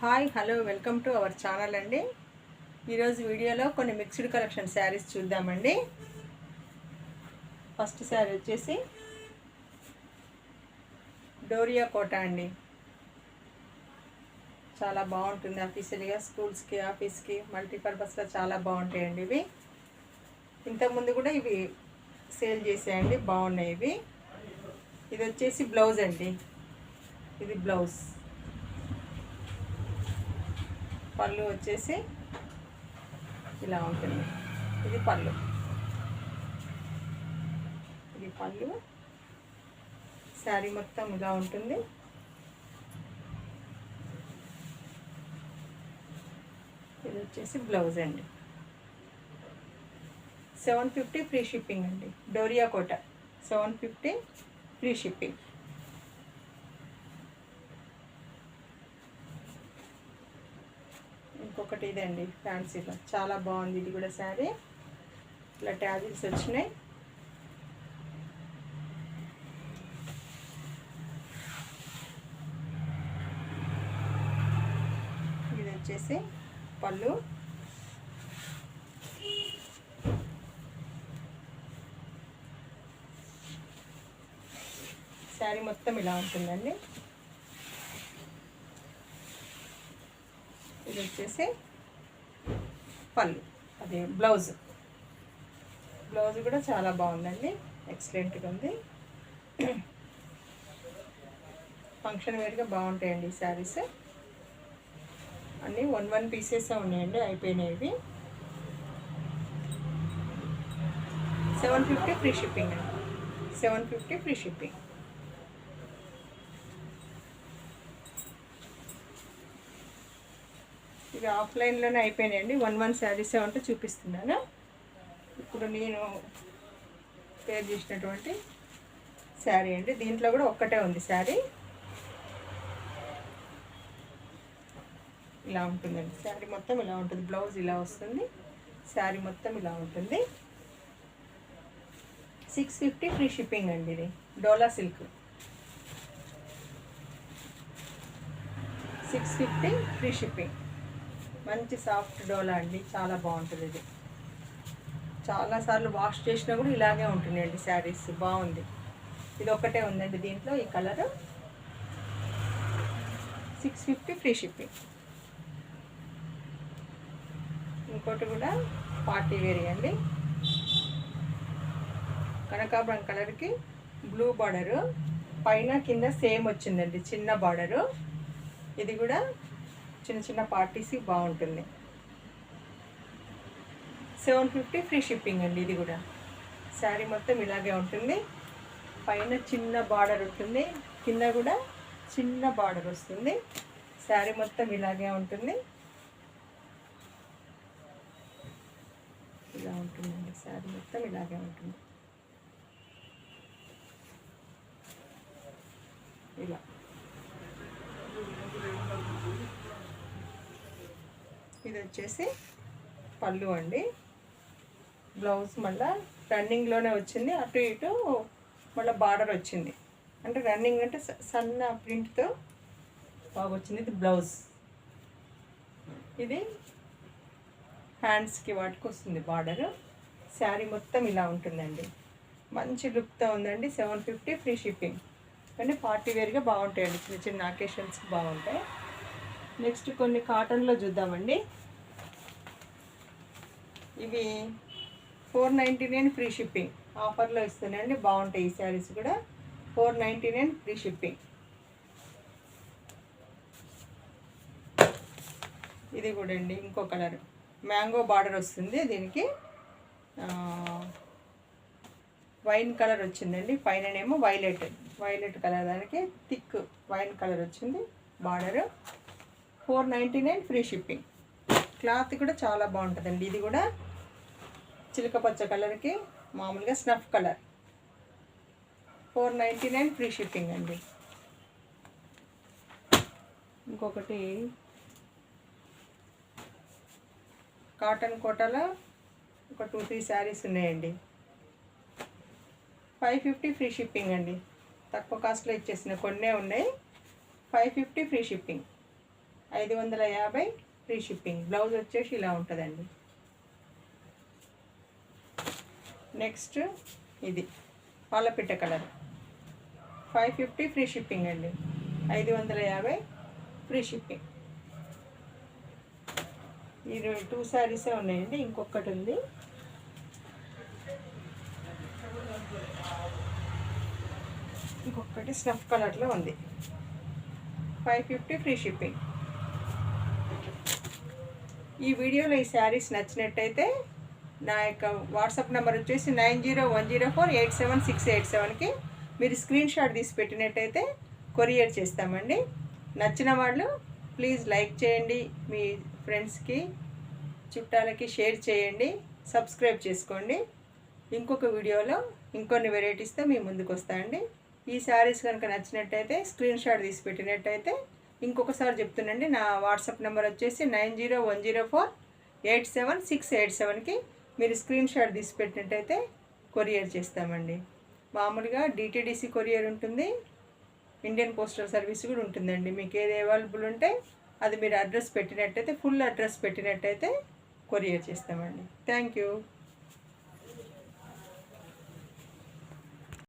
Hi hello welcome to our channel అండి. ఈరోజు వీడియోలో కొన్ని మిక్స్డ్ కలెక్షన్ శారీస్ చూద్దామండి. ఫస్ట్ శారీ వచ్చేసి డోరియా కోట అండి. చాలా బాగుంటుంది, ఆఫీషియల్గా స్కూల్స్కి ఆఫీస్కి మల్టీపర్పస్గా చాలా బాగుంటాయండి ఇవి. ఇంతకుముందు కూడా ఇవి సేల్ చేసాయండి, బాగున్నాయి ఇవి. ఇది వచ్చేసి బ్లౌజ్ అండి, ఇది బ్లౌజ్. పళ్ళు వచ్చేసి ఇలా ఉంటుంది, ఇది పళ్ళు. ఇది పళ్ళు, శారీ మొత్తం ఇలా ఉంటుంది. ఇది వచ్చేసి బ్లౌజ్ అండి. 750 ఫ్రీ షిప్పింగ్ అండి. డోరియా కోట 750 ఫ్రీ షిప్పింగ్. ఇంకొకటి ఇదండి ఫ్యాన్సీలో, చాలా బాగుంది ఇది కూడా శారీ. ఇట్లా ట్యాజిల్స్ వచ్చినాయి. ఇది వచ్చేసి పళ్ళు. శారీ మొత్తం ఇలా ఉంటుందండి. ఇది వచ్చేసి పళ్ళు, అదే బ్లౌజ్. బ్లౌజ్ కూడా చాలా బాగుందండి, ఎక్సలెంట్గా ఉంది. ఫంక్షన్ వేర్గా బాగుంటాయండి ఈ శారీస్ అన్నీ. 1 పీసెస్ ఉన్నాయండి, అయిపోయినాయి ఇవి. 750 ఫ్రీ షిప్పింగ్ అండి. 750 ఫ్రీ షిప్పింగ్. ఇవి ఆఫ్లైన్లోనే అయిపోయినాయండి. 1 శారీసే ఉంటే చూపిస్తున్నాను. ఇప్పుడు నేను పేర్ చేసినటువంటి శారీ అండి. దీంట్లో కూడా ఒక్కటే ఉంది శారీ. ఇలా ఉంటుందండి శారీ మొత్తం, ఇలా ఉంటుంది. బ్లౌజ్ ఇలా వస్తుంది, శారీ మొత్తం ఇలా ఉంటుంది. 650 ఫ్రీ షిప్పింగ్ అండి. ఇది డోలా సిల్క్. 650 free shipping. మంచి సాఫ్ట్ డోలా అండి, చాలా బాగుంటుంది ఇది. చాలాసార్లు వాష్ చేసినా కూడా ఇలాగే ఉంటుందండి శారీస్, బాగుంది. ఇది ఒకటే ఉందండి దీంట్లో, ఈ కలరు. 650 free shipping. ఇంకోటి కూడా పార్టీ వేర్ అండి. కనకాంబరం కలర్కి బ్లూ బార్డరు, పైన కింద సేమ్ వచ్చిందండి చిన్న బార్డరు. ఇది కూడా చిన్న చిన్న పార్టీస్కి బాగుంటుంది. 750 ఫ్రీ షిప్పింగ్ అండి. ఇది కూడా శారీ మొత్తం ఇలాగే ఉంటుంది. పైన చిన్న బార్డర్ ఉంటుంది, కింద కూడా చిన్న బార్డర్ వస్తుంది. శారీ మొత్తం ఇలాగే ఉంటుంది. ఇలా ఉంటుందండి శారీ మొత్తం ఇలాగే ఉంటుంది. ఇలా ఇది వచ్చేసి పళ్ళు అండి. బ్లౌజ్ మళ్ళీ రన్నింగ్లోనే వచ్చింది, అటు ఇటు మళ్ళీ బార్డర్ వచ్చింది. అంటే రన్నింగ్ అంటే సన్న ప్రింట్తో బాగా వచ్చింది. ఇది బ్లౌజ్. ఇది హ్యాండ్స్కి వాటికి వస్తుంది బార్డరు. శారీ మొత్తం ఇలా ఉంటుందండి, మంచి లుక్తో ఉందండి. 750 ఫ్రీ షిప్పింగ్. కానీ పార్టీ వేర్గా బాగుంటాయండి, చిన్న చిన్న అకేషన్స్కి బాగుంటాయి. నెక్స్ట్ కొన్ని కాటన్లో చూద్దామండి. ఇవి 499 ఫ్రీ షిప్పింగ్. ఆఫర్లో ఇస్తున్నాయండి, బాగుంటాయి ఈ శారీస్ కూడా. 499 ఫ్రీ షిప్పింగ్. ఇది కూడా అండి ఇంకో కలర్, మ్యాంగో బార్డర్ వస్తుంది దీనికి. వైన్ కలర్ వచ్చిందండి, పైననేమో వైలెట్ కలర్, దానికి థిక్ వైన్ కలర్ వచ్చింది బార్డరు. 499 free shipping. క్లాత్ కూడా చాలా బాగుంటుందండి. ఇది కూడా చిలక పచ్చ కలర్కి మామూలుగా స్నఫ్ కలర్. 499 ఫ్రీ షిప్పింగ్ అండి. ఇంకొకటి కాటన్ కోటాలో ఒక 2-3 శారీస్ ఉన్నాయండి. 550 ఫ్రీ షిప్పింగ్ అండి. తక్కువ కాస్ట్లో ఇచ్చేసిన కొన్నే ఉన్నాయి. 550 free shipping. 550 free shipping. Blouse వచ్చేసి ఇలా ఉంటుందండి. నెక్స్ట్ ఇది పాలపిట్ట కలర్ 550 ఫ్రీ షిప్పింగ్ అండి. 550 ఫ్రీ షిప్పింగ్. ఈ 2 శారీసే ఉన్నాయండి, ఇంకొకటి ఉంది. ఇంకొకటి స్నఫ్ కలర్లో ఉంది. 550 ఫ్రీ షిప్పింగ్. ఈ వీడియోలో ఈ శారీస్ నచ్చినట్టయితే నా యొక్క వాట్సాప్ నెంబర్ వచ్చేసి 9010487687కి మీరు స్క్రీన్ షాట్ తీసి పెట్టినట్టయితే కొరియర్ చేస్తామండి. నచ్చిన వాళ్ళు ప్లీజ్ లైక్ చేయండి, మీ ఫ్రెండ్స్కి చుట్టాలకి షేర్ చేయండి, సబ్స్క్రైబ్ చేసుకోండి. ఇంకొక వీడియోలో ఇంకొన్ని వెరైటీస్తో మీ ముందుకు వస్తాయండి. ఈ శారీస్ కనుక నచ్చినట్టయితే స్క్రీన్ షాట్ తీసి పెట్టినట్టయితే, ఇంకొకసారి చెప్తున్నాండి, నా వాట్సాప్ నెంబర్ వచ్చేసి 9010487687కి మీరు స్క్రీన్ షాట్ తీసి పెట్టినట్టయితే కొరియర్ చేస్తామండి. మామూలుగా డిటీడీసీ కొరియర్ ఉంటుంది, ఇండియన్ పోస్టల్ సర్వీస్ కూడా ఉంటుందండి. మీకు ఏది అవైలబుల్ ఉంటే అది మీరు అడ్రస్ పెట్టినట్టయితే, ఫుల్ అడ్రస్ పెట్టినట్టయితే కొరియర్ చేస్తామండి. Thank you.